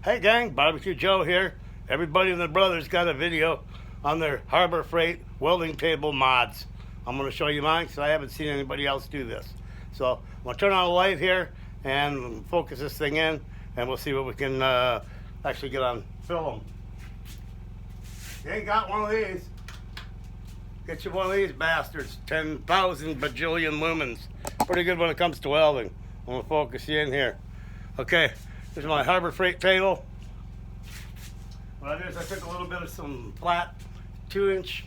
Hey gang, Barbecue Joe here. Everybody and their brother's got a video on their Harbor Freight welding table mods. I'm going to show you mine because I haven't seen anybody else do this. So I'm going to turn on the light here and focus this thing in, and we'll see what we can actually get on film. You ain't got one of these, get you one of these bastards. 10,000 bajillion lumens. Pretty good when it comes to welding. I'm going to focus you in here. Okay. This is my Harbor Freight table. What I did is I took a little bit of some flat 2-inch,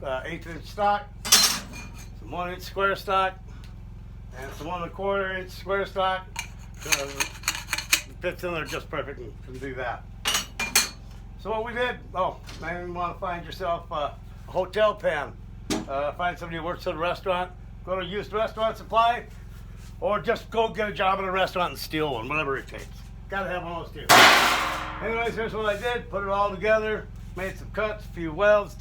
1/8-inch stock, some 1-inch square stock, and some 1 1/4 inch square stock. It fits in there just perfect and can do that. So what we did, maybe you want to find yourself a hotel pan. Find somebody who works at a restaurant, go to a used restaurant supply, or just go get a job at a restaurant and steal one, whatever it takes. Gotta have one of those two. Anyways, here's what I did. Put it all together. Made some cuts, a few welds.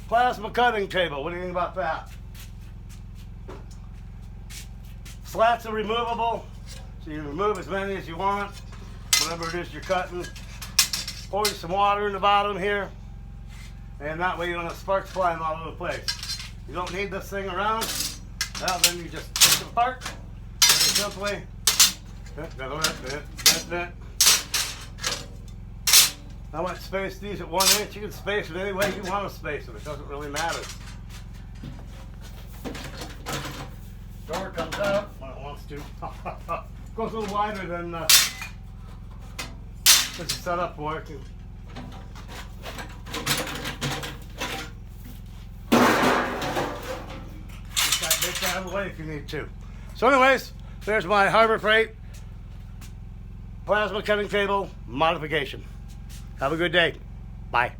Plasma cutting table. What do you think about that? Slats are removable, so you remove as many as you want. Whatever it is you're cutting. Pour you some water in the bottom here, and that way you don't have sparks flying all over the place. You don't need this thing around. Well, then you just take it apart. Very simply. I want to space these at 1 inch. You can space it any way you want to space them. It doesn't really matter. Door comes out when it wants to. Goes a little wider than this is set up for it. Make that out of the way if you need to. So anyways, there's my Harbor Freight plasma cutting table modification. Have a good day. Bye.